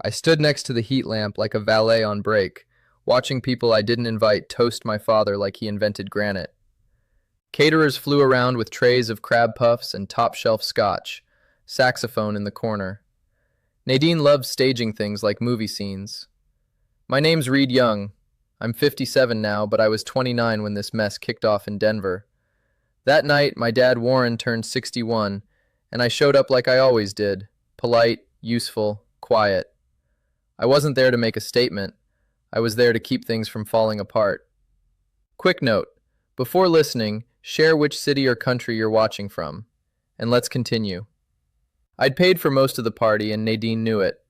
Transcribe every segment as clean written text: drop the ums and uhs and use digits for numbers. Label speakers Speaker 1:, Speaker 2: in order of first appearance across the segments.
Speaker 1: I stood next to the heat lamp like a valet on break, watching people I didn't invite toast my father like he invented granite. Caterers flew around with trays of crab puffs and top-shelf scotch, saxophone in the corner. Nadine loves staging things like movie scenes. My name's Reed Young. I'm 57 now, but I was 29 when this mess kicked off in Denver. That night, my dad Warren turned 61, and I showed up like I always did, polite, useful, quiet. I wasn't there to make a statement. I was there to keep things from falling apart. Quick note, before listening, share which city or country you're watching from. And let's continue. I'd paid for most of the party and Nadine knew it.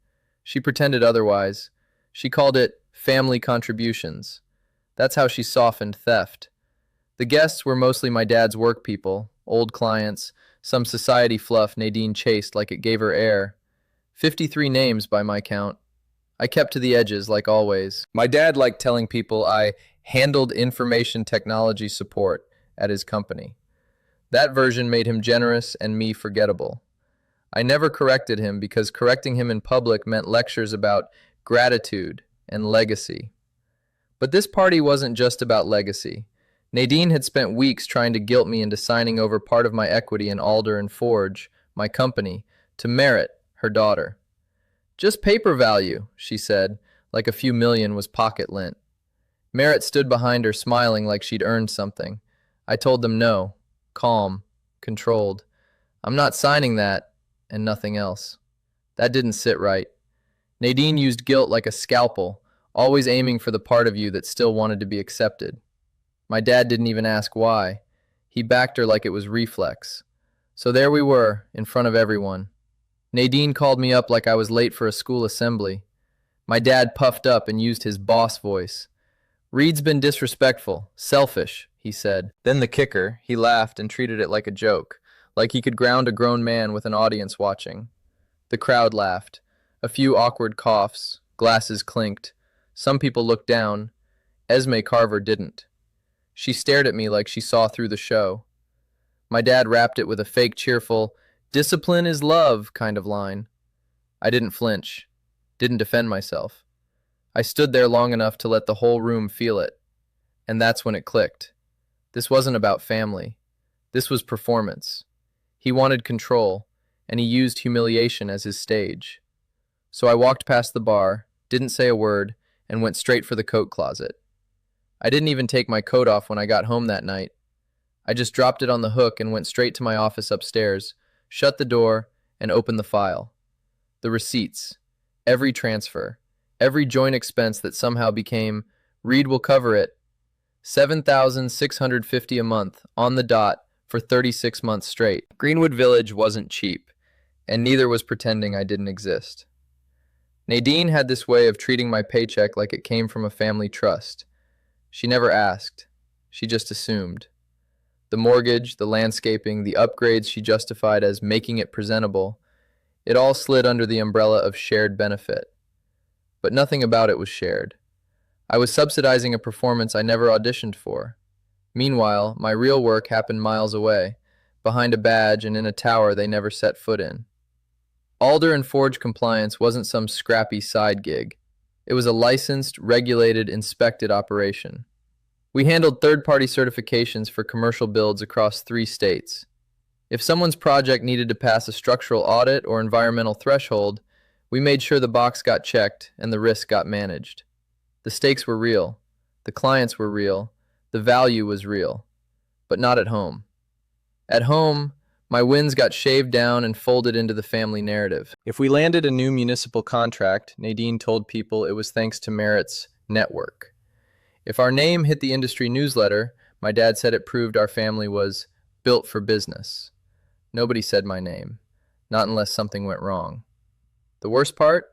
Speaker 1: She pretended otherwise. She called it family contributions. That's how she softened theft. The guests were mostly my dad's work people, old clients, some society fluff Nadine chased like it gave her air. 53 names by my count. I kept to the edges like always. My dad liked telling people I handled information technology support at his company. That version made him generous and me forgettable. I never corrected him because correcting him in public meant lectures about gratitude and legacy. But this party wasn't just about legacy. Nadine had spent weeks trying to guilt me into signing over part of my equity in Alder and Forge, my company, to Merritt, her daughter. Just paper value, she said, like a few million was pocket lint. Merritt stood behind her smiling like she'd earned something. I told them no, calm, controlled. I'm not signing that, and nothing else. That didn't sit right. Nadine used guilt like a scalpel, always aiming for the part of you that still wanted to be accepted. My dad didn't even ask why. He backed her like it was reflex. So there we were, in front of everyone. Nadine called me up like I was late for a school assembly. My dad puffed up and used his boss voice. Reed's been disrespectful, selfish, he said. Then the kicker, he laughed and treated it like a joke, like he could ground a grown man with an audience watching. The crowd laughed. A few awkward coughs, glasses clinked. Some people looked down. Esme Carver didn't. She stared at me like she saw through the show. My dad wrapped it with a fake cheerful, "Discipline is love" kind of line. I didn't flinch, didn't defend myself. I stood there long enough to let the whole room feel it. And that's when it clicked. This wasn't about family. This was performance. He wanted control, and he used humiliation as his stage. So I walked past the bar, didn't say a word, and went straight for the coat closet. I didn't even take my coat off when I got home that night. I just dropped it on the hook and went straight to my office upstairs, shut the door, and opened the file. The receipts, every transfer, every joint expense that somehow became, Reed will cover it, $7,650 a month, on the dot, for 36 months straight. Greenwood Village wasn't cheap, and neither was pretending I didn't exist. Nadine had this way of treating my paycheck like it came from a family trust. She never asked. She just assumed. The mortgage, the landscaping, the upgrades she justified as making it presentable, it all slid under the umbrella of shared benefit. But nothing about it was shared. I was subsidizing a performance I never auditioned for. Meanwhile, my real work happened miles away, behind a badge and in a tower they never set foot in. Alder and Forge compliance wasn't some scrappy side gig. It was a licensed, regulated, inspected operation. We handled third-party certifications for commercial builds across 3 states. If someone's project needed to pass a structural audit or environmental threshold, we made sure the box got checked and the risk got managed. The stakes were real. The clients were real. The value was real. But not at home. At home, my wins got shaved down and folded into the family narrative. If we landed a new municipal contract, Nadine told people it was thanks to Merritt's network. If our name hit the industry newsletter, my dad said it proved our family was built for business. Nobody said my name, not unless something went wrong. The worst part?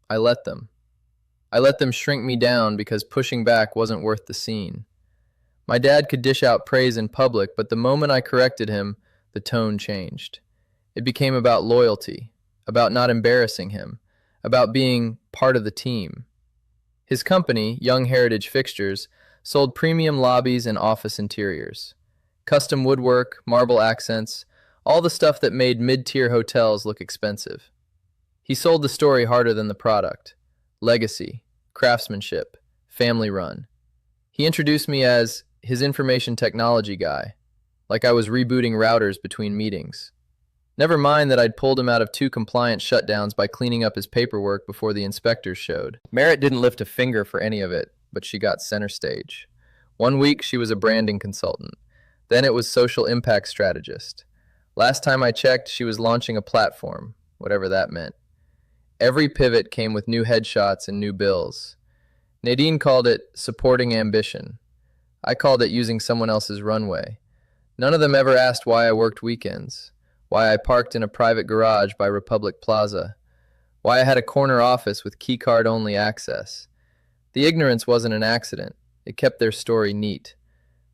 Speaker 1: I let them. I let them shrink me down because pushing back wasn't worth the scene. My dad could dish out praise in public, but the moment I corrected him, the tone changed. It became about loyalty, about not embarrassing him, about being part of the team. His company, Young Heritage Fixtures, sold premium lobbies and office interiors. Custom woodwork, marble accents, all the stuff that made mid-tier hotels look expensive. He sold the story harder than the product. Legacy, craftsmanship, family run. He introduced me as his information technology guy, like I was rebooting routers between meetings. Never mind that I'd pulled him out of 2 compliant shutdowns by cleaning up his paperwork before the inspectors showed. Merritt didn't lift a finger for any of it, but she got center stage. One week she was a branding consultant. Then it was social impact strategist. Last time I checked, she was launching a platform, whatever that meant. Every pivot came with new headshots and new bills. Nadine called it supporting ambition. I called it using someone else's runway. None of them ever asked why I worked weekends, why I parked in a private garage by Republic Plaza, why I had a corner office with keycard-only access. The ignorance wasn't an accident. It kept their story neat.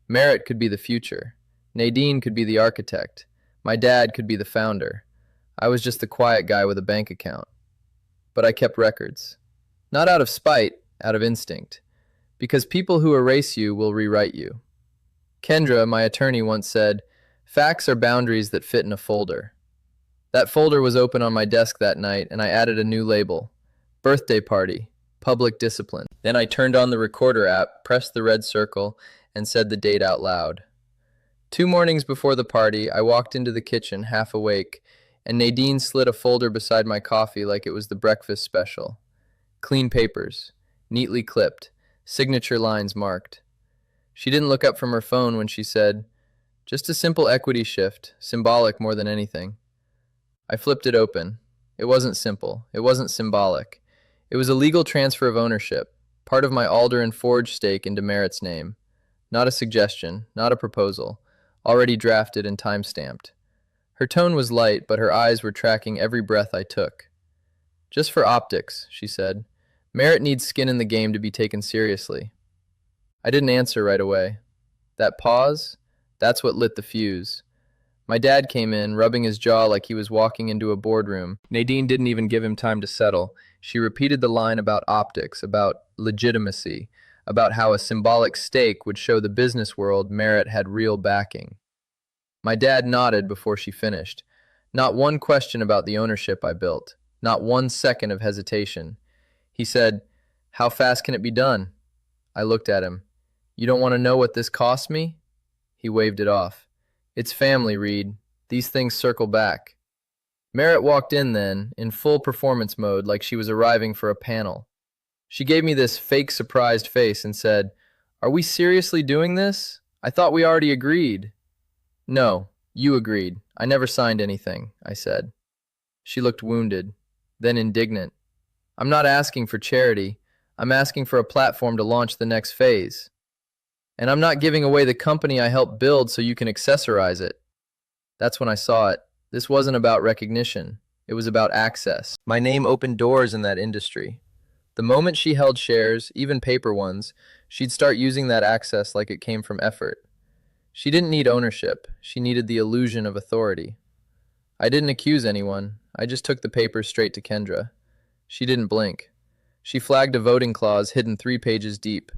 Speaker 1: Merritt could be the future. Nadine could be the architect. My dad could be the founder. I was just the quiet guy with a bank account. But I kept records. Not out of spite, out of instinct. Because people who erase you will rewrite you. Kendra, my attorney, once said, "Facts are boundaries that fit in a folder." That folder was open on my desk that night, and I added a new label. Birthday party. Public discipline. Then I turned on the recorder app, pressed the red circle, and said the date out loud. 2 mornings before the party, I walked into the kitchen, half awake, and Nadine slid a folder beside my coffee like it was the breakfast special. Clean papers, neatly clipped, signature lines marked. She didn't look up from her phone when she said, "Just a simple equity shift, symbolic more than anything." I flipped it open. It wasn't simple. It wasn't symbolic. It was a legal transfer of ownership, part of my Alder and Forge stake into Merritt's name. Not a suggestion, not a proposal, already drafted and time-stamped. Her tone was light, but her eyes were tracking every breath I took. "Just for optics," she said. "Merritt needs skin in the game to be taken seriously." I didn't answer right away. That pause, that's what lit the fuse. My dad came in, rubbing his jaw like he was walking into a boardroom. Nadine didn't even give him time to settle. She repeated the line about optics, about legitimacy, about how a symbolic stake would show the business world Merritt had real backing. My dad nodded before she finished. Not one question about the ownership I built. Not 1 second of hesitation. He said, "How fast can it be done?" I looked at him. "You don't want to know what this cost me?" He waved it off. "It's family, Reed. These things circle back." Merritt walked in then, in full performance mode like she was arriving for a panel. She gave me this fake surprised face and said, "Are we seriously doing this? I thought we already agreed." "No, you agreed. I never signed anything," I said. She looked wounded, then indignant. "I'm not asking for charity. I'm asking for a platform to launch the next phase. And I'm not giving away the company I helped build so you can accessorize it." That's when I saw it. This wasn't about recognition. It was about access. My name opened doors in that industry. The moment she held shares, even paper ones, she'd start using that access like it came from effort. She didn't need ownership. She needed the illusion of authority. I didn't accuse anyone. I just took the papers straight to Kendra. She didn't blink. She flagged a voting clause hidden 3 pages deep.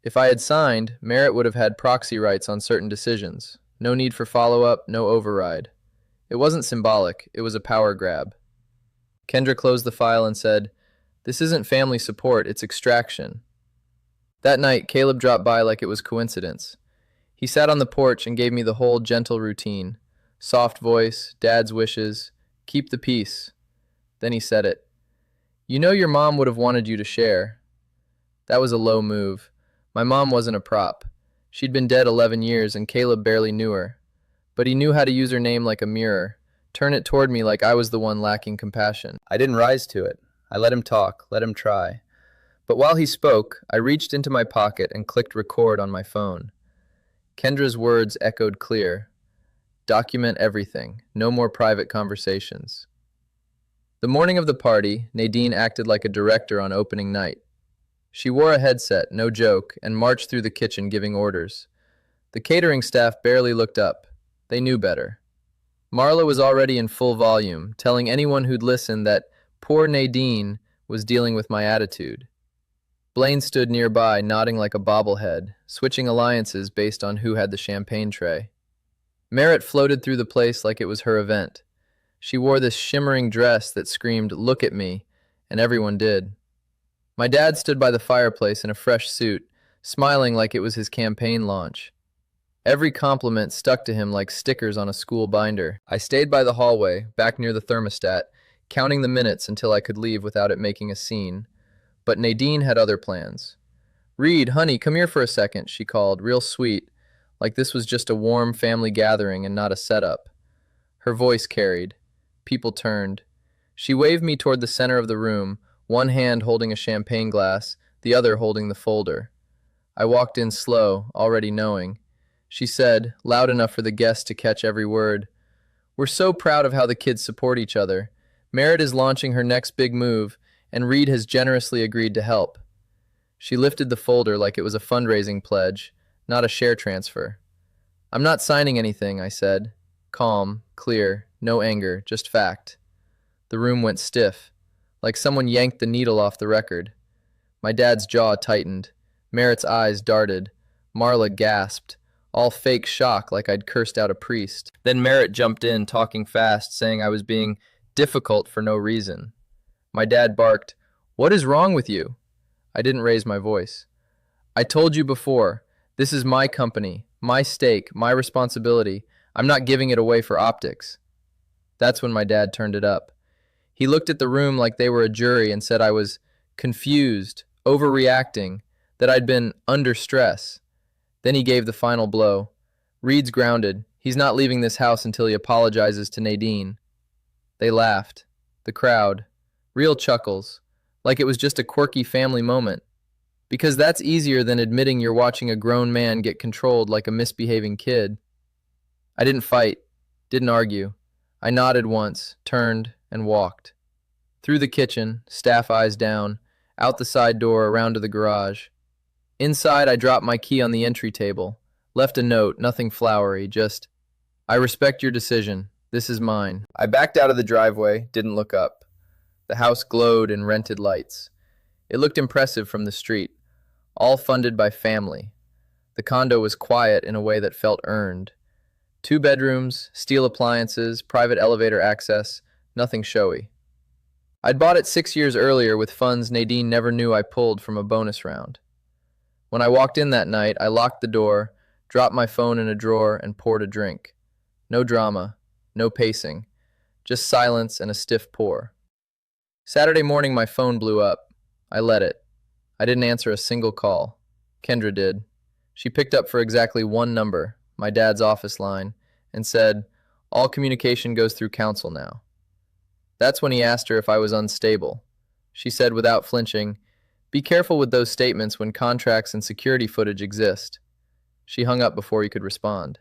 Speaker 1: If I had signed, Merritt would have had proxy rights on certain decisions. No need for follow-up, no override. It wasn't symbolic, it was a power grab. Kendra closed the file and said, "This isn't family support, it's extraction." That night, Caleb dropped by like it was coincidence. He sat on the porch and gave me the whole gentle routine. Soft voice, dad's wishes, keep the peace. Then he said it. "You know your mom would have wanted you to share." That was a low move. My mom wasn't a prop. She'd been dead 11 years and Caleb barely knew her. But he knew how to use her name like a mirror, turn it toward me like I was the one lacking compassion. I didn't rise to it. I let him talk, let him try. But while he spoke, I reached into my pocket and clicked record on my phone. Kendra's words echoed clear. "Document everything. No more private conversations." The morning of the party, Nadine acted like a director on opening night. She wore a headset, no joke, and marched through the kitchen giving orders. The catering staff barely looked up. They knew better. Marla was already in full volume, telling anyone who'd listen that poor Nadine was dealing with my attitude. Blaine stood nearby, nodding like a bobblehead, switching alliances based on who had the champagne tray. Merritt floated through the place like it was her event. She wore this shimmering dress that screamed, "Look at me," and everyone did. My dad stood by the fireplace in a fresh suit, smiling like it was his campaign launch. Every compliment stuck to him like stickers on a school binder. I stayed by the hallway, back near the thermostat, counting the minutes until I could leave without it making a scene. But Nadine had other plans. "Reed, honey, come here for a second," she called, real sweet, like this was just a warm family gathering and not a setup. Her voice carried. People turned. She waved me toward the center of the room, one hand holding a champagne glass, the other holding the folder. I walked in slow, already knowing. She said, loud enough for the guests to catch every word, "We're so proud of how the kids support each other. Merritt is launching her next big move, and Reed has generously agreed to help." She lifted the folder like it was a fundraising pledge, not a share transfer. "I'm not signing anything," I said. Calm, clear, no anger, just fact. The room went stiff, like someone yanked the needle off the record. My dad's jaw tightened. Merritt's eyes darted. Marla gasped, all fake shock like I'd cursed out a priest. Then Merritt jumped in, talking fast, saying I was being difficult for no reason. My dad barked, "What is wrong with you?" I didn't raise my voice. "I told you before, this is my company, my stake, my responsibility. I'm not giving it away for optics." That's when my dad turned it up. He looked at the room like they were a jury and said I was confused, overreacting, that I'd been under stress. Then he gave the final blow. "Reed's grounded. He's not leaving this house until he apologizes to Nadine." They laughed. The crowd. Real chuckles. Like it was just a quirky family moment. Because that's easier than admitting you're watching a grown man get controlled like a misbehaving kid. I didn't fight. Didn't argue. I nodded once, turned, and walked. Through the kitchen, staff eyes down, out the side door, around to the garage. Inside, I dropped my key on the entry table, left a note, nothing flowery, just, "I respect your decision. This is mine." I backed out of the driveway, didn't look up. The house glowed in rented lights. It looked impressive from the street, all funded by family. The condo was quiet in a way that felt earned. 2 bedrooms, steel appliances, private elevator access, nothing showy. I'd bought it 6 years earlier with funds Nadine never knew I pulled from a bonus round. When I walked in that night, I locked the door, dropped my phone in a drawer, and poured a drink. No drama, no pacing, just silence and a stiff pour. Saturday morning, my phone blew up. I let it. I didn't answer a single call. Kendra did. She picked up for exactly one number, my dad's office line, and said, "All communication goes through counsel now." That's when he asked her if I was unstable. She said without flinching, "Be careful with those statements when contracts and security footage exist." She hung up before he could respond.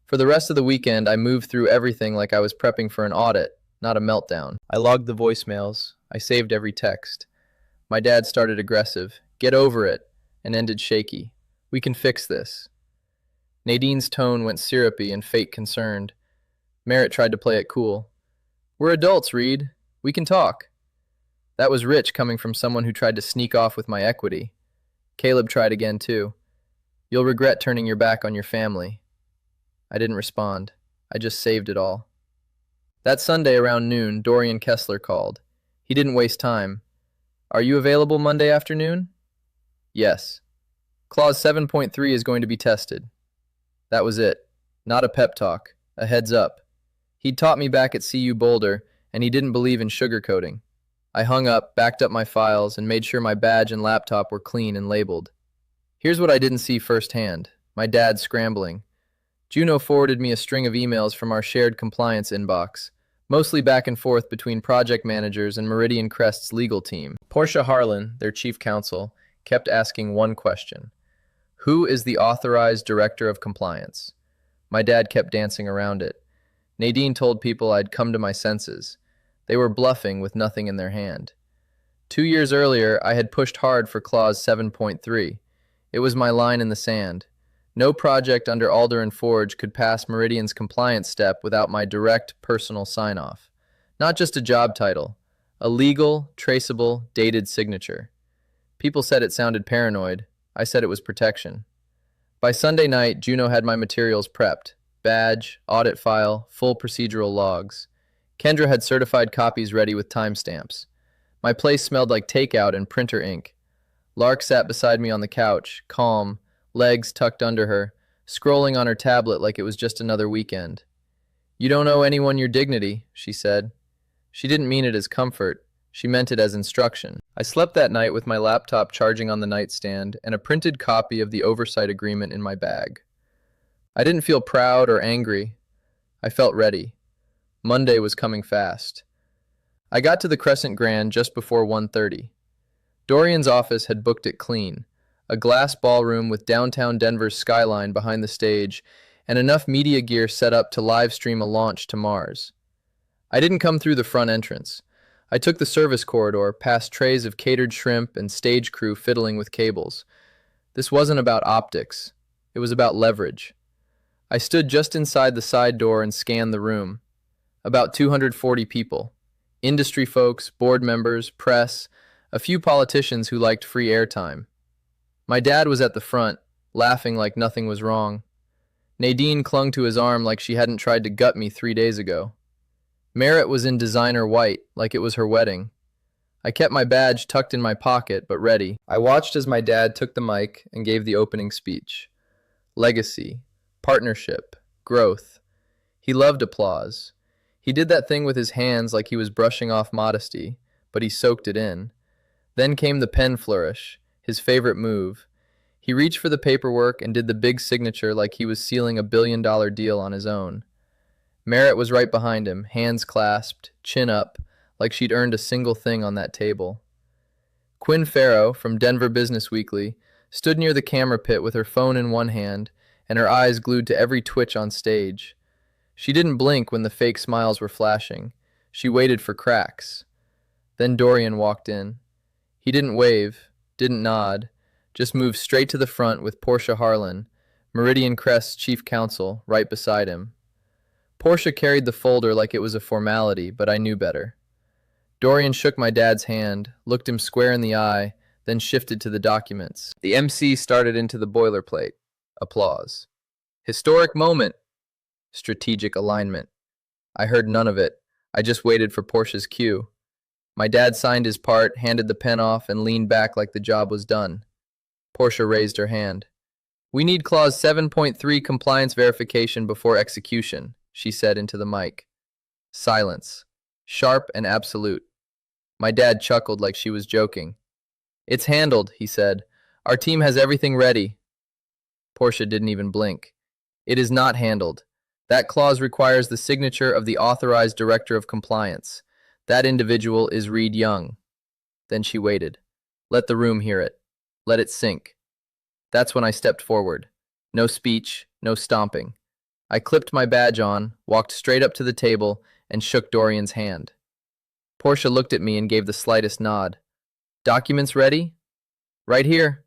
Speaker 1: For the rest of the weekend, I moved through everything like I was prepping for an audit, not a meltdown. I logged the voicemails. I saved every text. My dad started aggressive, "Get over it," and ended shaky. "We can fix this." Nadine's tone went syrupy and fake concerned. Merritt tried to play it cool. "We're adults, Reed. We can talk." That was rich coming from someone who tried to sneak off with my equity. Caleb tried again, too. "You'll regret turning your back on your family." I didn't respond. I just saved it all. That Sunday around noon, Dorian Kessler called. He didn't waste time. "Are you available Monday afternoon?" "Yes." "Clause 7.3 is going to be tested." That was it. Not a pep talk. A heads up. He'd taught me back at CU Boulder, and he didn't believe in sugarcoating. I hung up, backed up my files, and made sure my badge and laptop were clean and labeled. Here's what I didn't see firsthand. My dad scrambling. Juno forwarded me a string of emails from our shared compliance inbox, mostly back and forth between project managers and Meridian Crest's legal team. Portia Harlan, their chief counsel, kept asking one question. Who is the authorized director of compliance? My dad kept dancing around it. Nadine told people I'd come to my senses. They were bluffing with nothing in their hand. 2 years earlier, I had pushed hard for Clause 7.3. It was my line in the sand. No project under Alder and Forge could pass Meridian's compliance step without my direct personal sign-off. Not just a job title, a legal, traceable, dated signature. People said it sounded paranoid. I said it was protection. By Sunday night, Juno had my materials prepped. Badge, audit file, full procedural logs. Kendra had certified copies ready with timestamps. My place smelled like takeout and printer ink. Lark sat beside me on the couch, calm, legs tucked under her, scrolling on her tablet like it was just another weekend. "You don't owe anyone your dignity," she said. She didn't mean it as comfort. She meant it as instruction. I slept that night with my laptop charging on the nightstand and a printed copy of the oversight agreement in my bag. I didn't feel proud or angry. I felt ready. Monday was coming fast. I got to the Crescent Grand just before 1:30. Dorian's office had booked it clean. A glass ballroom with downtown Denver's skyline behind the stage and enough media gear set up to live stream a launch to Mars. I didn't come through the front entrance. I took the service corridor, past trays of catered shrimp and stage crew fiddling with cables. This wasn't about optics. It was about leverage. I stood just inside the side door and scanned the room. About 240 people. Industry folks, board members, press, a few politicians who liked free airtime. My dad was at the front, laughing like nothing was wrong. Nadine clung to his arm like she hadn't tried to gut me 3 days ago. Merritt was in designer white, like it was her wedding. I kept my badge tucked in my pocket, but ready. I watched as my dad took the mic and gave the opening speech. Legacy, partnership, growth. He loved applause. He did that thing with his hands like he was brushing off modesty, but he soaked it in. Then came the pen flourish, his favorite move. He reached for the paperwork and did the big signature like he was sealing a billion-dollar deal on his own. Merritt was right behind him, hands clasped, chin up, like she'd earned a single thing on that table. Quinn Farrow, from Denver Business Weekly, stood near the camera pit with her phone in one hand and her eyes glued to every twitch on stage. She didn't blink when the fake smiles were flashing. She waited for cracks. Then Dorian walked in. He didn't wave, didn't nod, just moved straight to the front with Portia Harlan, Meridian Crest's chief counsel, right beside him. Portia carried the folder like it was a formality, but I knew better. Dorian shook my dad's hand, looked him square in the eye, then shifted to the documents. The MC started into the boilerplate. Applause. Historic moment. Strategic alignment. I heard none of it. I just waited for Portia's cue. My dad signed his part, handed the pen off, and leaned back like the job was done. Portia raised her hand. "We need Clause 7.3 compliance verification before execution," she said into the mic. Silence. Sharp and absolute. My dad chuckled like she was joking. "It's handled," he said. "Our team has everything ready." Portia didn't even blink. "It is not handled. That clause requires the signature of the authorized director of compliance. That individual is Reed Young." Then she waited. Let the room hear it. Let it sink. That's when I stepped forward. No speech, no stomping. I clipped my badge on, walked straight up to the table, and shook Dorian's hand. Portia looked at me and gave the slightest nod. "Documents ready?" "Right here."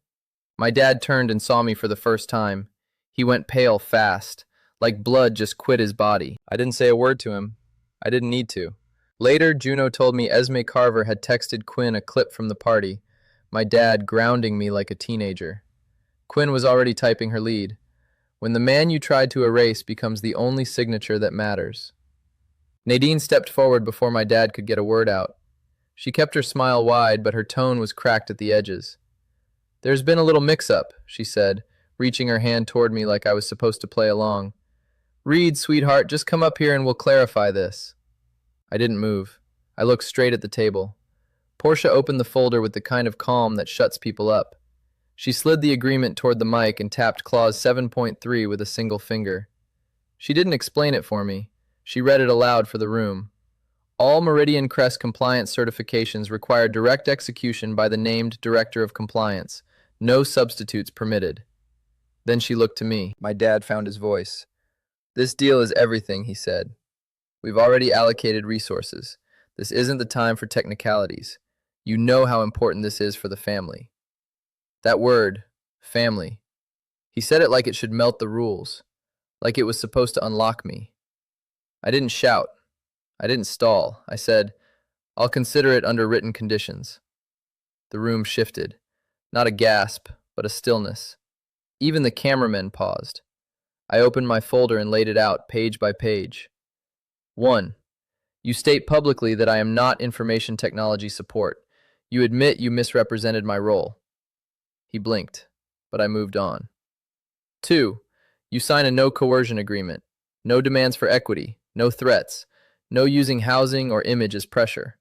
Speaker 1: My dad turned and saw me for the first time. He went pale fast, like blood just quit his body. I didn't say a word to him. I didn't need to. Later, Juno told me Esme Carver had texted Quinn a clip from the party, my dad grounding me like a teenager. Quinn was already typing her lead. When the man you tried to erase becomes the only signature that matters. Nadine stepped forward before my dad could get a word out. She kept her smile wide, but her tone was cracked at the edges. "There's been a little mix-up," she said, reaching her hand toward me like I was supposed to play along. "Reed, sweetheart, just come up here and we'll clarify this." I didn't move. I looked straight at the table. Portia opened the folder with the kind of calm that shuts people up. She slid the agreement toward the mic and tapped Clause 7.3 with a single finger. She didn't explain it for me. She read it aloud for the room. All Meridian Crest compliance certifications require direct execution by the named Director of Compliance. No substitutes permitted. Then she looked to me. My dad found his voice. "This deal is everything," he said. "We've already allocated resources. This isn't the time for technicalities. You know how important this is for the family." That word, family. He said it like it should melt the rules, like it was supposed to unlock me. I didn't shout. I didn't stall. I said, "I'll consider it under written conditions." The room shifted. Not a gasp, but a stillness. Even the cameramen paused. I opened my folder and laid it out, page by page. 1. You state publicly that I am not information technology support. You admit you misrepresented my role. He blinked, but I moved on. 2. You sign a no coercion agreement. No demands for equity, no threats, no using housing or image as pressure.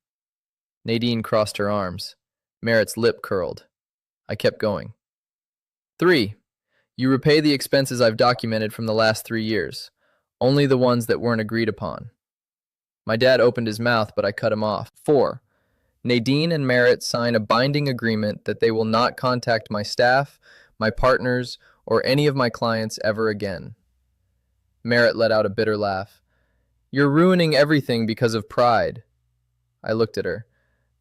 Speaker 1: Nadine crossed her arms. Merritt's lip curled. I kept going. 3. You repay the expenses I've documented from the last 3 years, only the ones that weren't agreed upon. My dad opened his mouth, but I cut him off. 4. Nadine and Merritt sign a binding agreement that they will not contact my staff, my partners, or any of my clients ever again. Merritt let out a bitter laugh. You're ruining everything because of pride. I looked at her.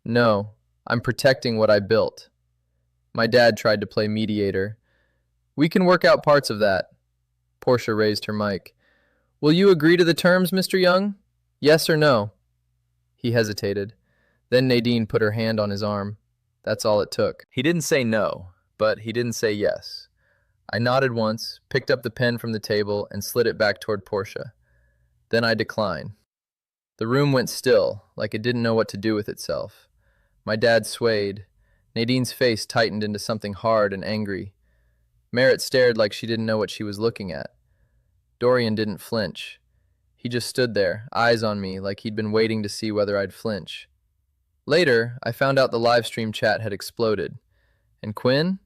Speaker 1: No, I'm protecting what I built. My dad tried to play mediator. We can work out parts of that. Portia raised her mic. Will you agree to the terms, Mr. Young? Yes or no? He hesitated. Then Nadine put her hand on his arm. That's all it took. He didn't say no, but he didn't say yes. I nodded once, picked up the pen from the table, and slid it back toward Portia. Then I declined. The room went still, like it didn't know what to do with itself. My dad swayed. Nadine's face tightened into something hard and angry. Merritt stared like she didn't know what she was looking at. Dorian didn't flinch. He just stood there, eyes on me, like he'd been waiting to see whether I'd flinch. Later, I found out the live stream chat had exploded. And Quinn?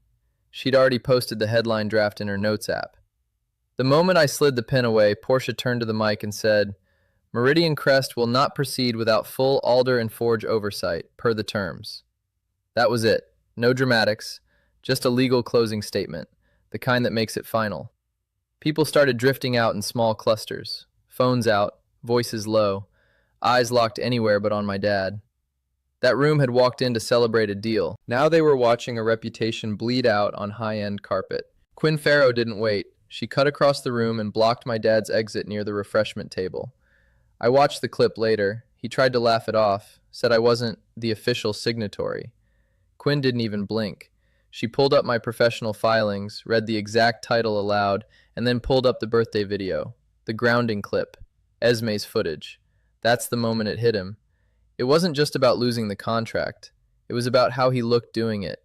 Speaker 1: She'd already posted the headline draft in her notes app. The moment I slid the pen away, Portia turned to the mic and said, Meridian Crest will not proceed without full Alder and Forge oversight, per the terms. That was it. No dramatics, just a legal closing statement, the kind that makes it final. People started drifting out in small clusters, phones out, voices low, eyes locked anywhere but on my dad. That room had walked in to celebrate a deal. Now they were watching a reputation bleed out on high-end carpet. Quinn Farrow didn't wait. She cut across the room and blocked my dad's exit near the refreshment table. I watched the clip later. He tried to laugh it off, said I wasn't the official signatory. Quinn didn't even blink. She pulled up my professional filings, read the exact title aloud, and then pulled up the birthday video, the grounding clip, Esme's footage. That's the moment it hit him. It wasn't just about losing the contract. It was about how he looked doing it.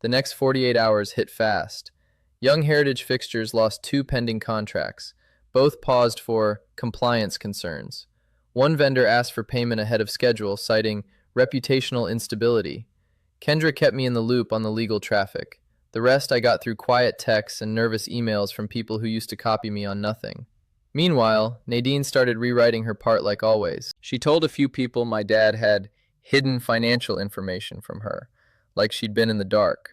Speaker 1: The next 48 hours hit fast. Young Heritage Fixtures lost 2 pending contracts, both paused for compliance concerns. One vendor asked for payment ahead of schedule, citing reputational instability. Kendra kept me in the loop on the legal traffic. The rest I got through quiet texts and nervous emails from people who used to copy me on nothing. Meanwhile, Nadine started rewriting her part like always. She told a few people my dad had hidden financial information from her, like she'd been in the dark.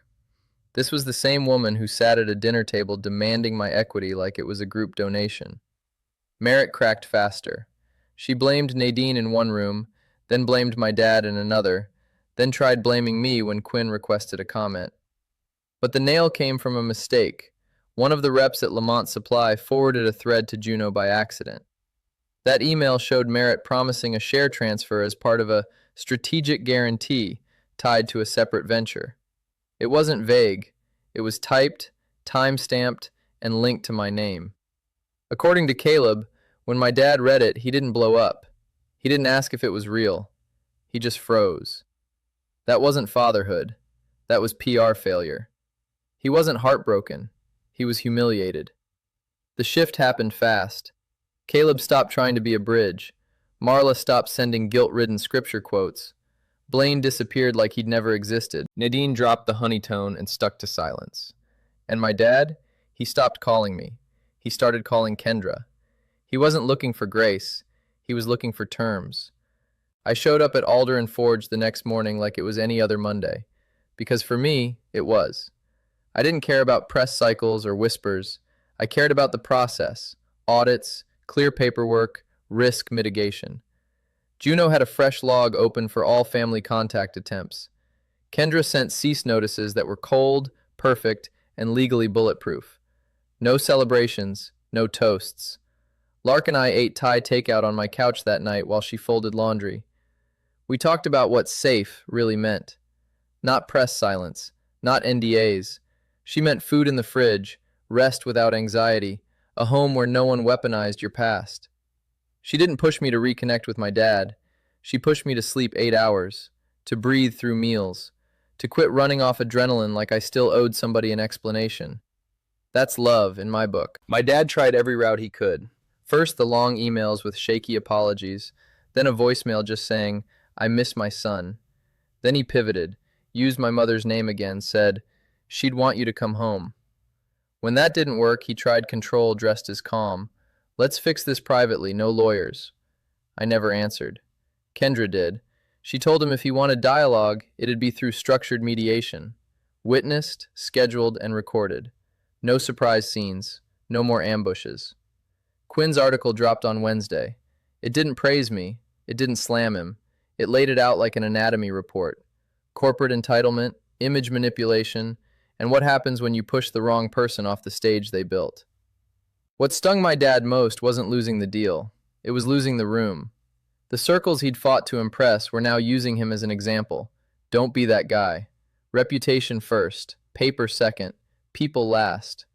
Speaker 1: This was the same woman who sat at a dinner table demanding my equity like it was a group donation. Merritt cracked faster. She blamed Nadine in one room, then blamed my dad in another, then tried blaming me when Quinn requested a comment. But the nail came from a mistake. One of the reps at Lamont Supply forwarded a thread to Juno by accident. That email showed Merritt promising a share transfer as part of a strategic guarantee tied to a separate venture. It wasn't vague. It was typed, time-stamped, and linked to my name. According to Caleb, when my dad read it, he didn't blow up. He didn't ask if it was real. He just froze. That wasn't fatherhood. That was PR failure. He wasn't heartbroken. He was humiliated. The shift happened fast. Caleb stopped trying to be a bridge. Marla stopped sending guilt-ridden scripture quotes. Blaine disappeared like he'd never existed. Nadine dropped the honey tone and stuck to silence. And my dad? He stopped calling me. He started calling Kendra. He wasn't looking for grace. He was looking for terms. I showed up at Alder and Forge the next morning like it was any other Monday. Because for me, it was. I didn't care about press cycles or whispers. I cared about the process, audits, clear paperwork, risk mitigation. Juno had a fresh log open for all family contact attempts. Kendra sent cease notices that were cold, perfect, and legally bulletproof. No celebrations, no toasts. Lark and I ate Thai takeout on my couch that night while she folded laundry. We talked about what safe really meant. Not press silence, not NDAs. She meant food in the fridge, rest without anxiety, a home where no one weaponized your past. She didn't push me to reconnect with my dad. She pushed me to sleep 8 hours, to breathe through meals, to quit running off adrenaline like I still owed somebody an explanation. That's love in my book. My dad tried every route he could. First, the long emails with shaky apologies, then a voicemail just saying, I miss my son. Then he pivoted, used my mother's name again, said, she'd want you to come home. When that didn't work, he tried control dressed as calm. Let's fix this privately, no lawyers. I never answered. Kendra did. She told him if he wanted dialogue, it'd be through structured mediation. Witnessed, scheduled, and recorded. No surprise scenes. No more ambushes. Quinn's article dropped on Wednesday. It didn't praise me. It didn't slam him. It laid it out like an anatomy report. Corporate entitlement, image manipulation, and what happens when you push the wrong person off the stage they built. What stung my dad most wasn't losing the deal. It was losing the room. The circles he'd fought to impress were now using him as an example. Don't be that guy. Reputation first, paper second, people last.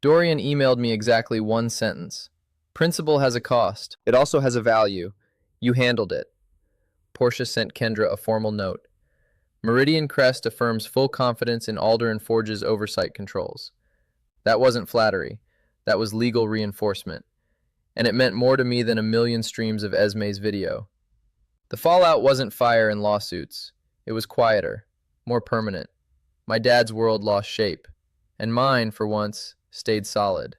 Speaker 1: Dorian emailed me exactly one sentence. Principle has a cost. It also has a value. You handled it. Portia sent Kendra a formal note. Meridian Crest affirms full confidence in Alder and Forge's oversight controls. That wasn't flattery. That was legal reinforcement. And it meant more to me than a million streams of Esme's video. The fallout wasn't fire and lawsuits. It was quieter, more permanent. My dad's world lost shape, and mine, for once, stayed solid.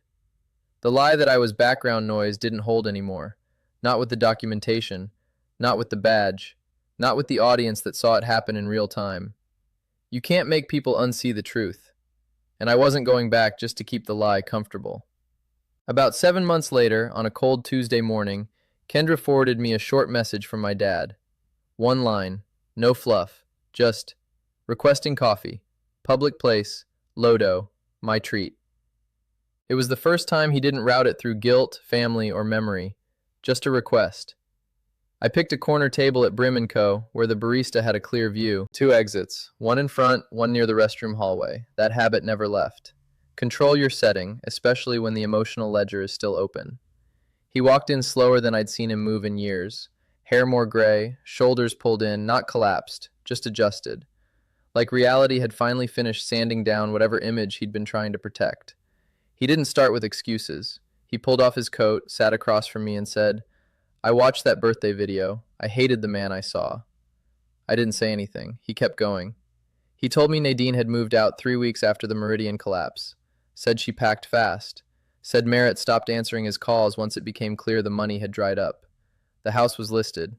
Speaker 1: The lie that I was background noise didn't hold anymore. Not with the documentation, not with the badge, not with the audience that saw it happen in real time. You can't make people unsee the truth. And I wasn't going back just to keep the lie comfortable. About 7 months later, on a cold Tuesday morning, Kendra forwarded me a short message from my dad. One line, no fluff, just, requesting coffee, public place, Lodo, my treat. It was the first time he didn't route it through guilt, family, or memory, just a request. I picked a corner table at Brim & Co., where the barista had a clear view. 2 exits, one in front, one near the restroom hallway. That habit never left. Control your setting, especially when the emotional ledger is still open. He walked in slower than I'd seen him move in years. Hair more gray, shoulders pulled in, not collapsed, just adjusted. Like reality had finally finished sanding down whatever image he'd been trying to protect. He didn't start with excuses. He pulled off his coat, sat across from me, and said, I watched that birthday video. I hated the man I saw. I didn't say anything. He kept going. He told me Nadine had moved out 3 weeks after the Meridian collapse. Said she packed fast. Said Merritt stopped answering his calls once it became clear the money had dried up. The house was listed.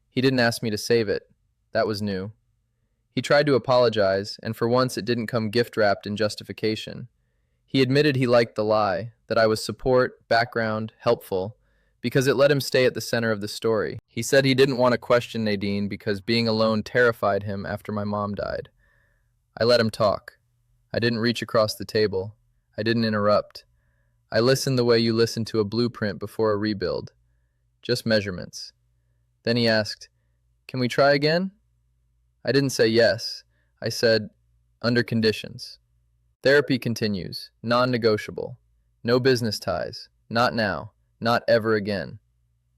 Speaker 1: He didn't ask me to save it. That was new. He tried to apologize, and for once it didn't come gift-wrapped in justification. He admitted he liked the lie, that I was support, background, helpful, because it let him stay at the center of the story. He said he didn't want to question Nadine because being alone terrified him after my mom died. I let him talk. I didn't reach across the table. I didn't interrupt. I listened the way you listen to a blueprint before a rebuild. Just measurements. Then he asked, can we try again? I didn't say yes. I said, under conditions. Therapy continues, non-negotiable. No business ties. Not now. Not ever again.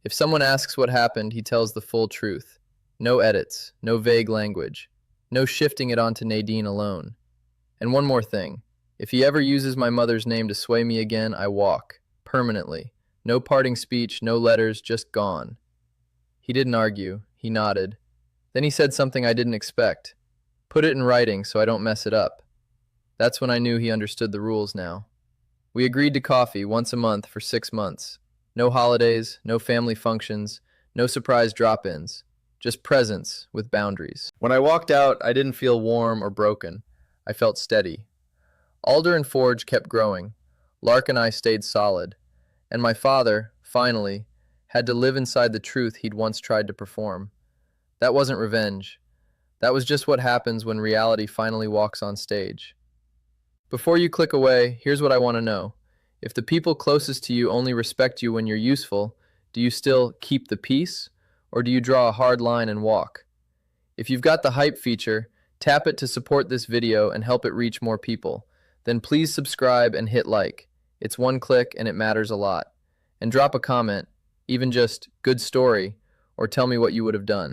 Speaker 1: If someone asks what happened, he tells the full truth. No edits. No vague language. No shifting it onto Nadine alone. And one more thing. If he ever uses my mother's name to sway me again, I walk. Permanently. No parting speech, no letters, just gone. He didn't argue. He nodded. Then he said something I didn't expect. Put it in writing so I don't mess it up. That's when I knew he understood the rules now. We agreed to coffee once a month for 6 months. No holidays, no family functions, no surprise drop-ins. Just presence with boundaries. When I walked out, I didn't feel warm or broken. I felt steady. Alder and Forge kept growing. Lark and I stayed solid. And my father, finally, had to live inside the truth he'd once tried to perform. That wasn't revenge. That was just what happens when reality finally walks on stage. Before you click away, here's what I want to know. If the people closest to you only respect you when you're useful, do you still keep the peace, or do you draw a hard line and walk? If you've got the hype feature, tap it to support this video and help it reach more people. Then please subscribe and hit like. It's one click and it matters a lot. And drop a comment, even just good story, or tell me what you would have done.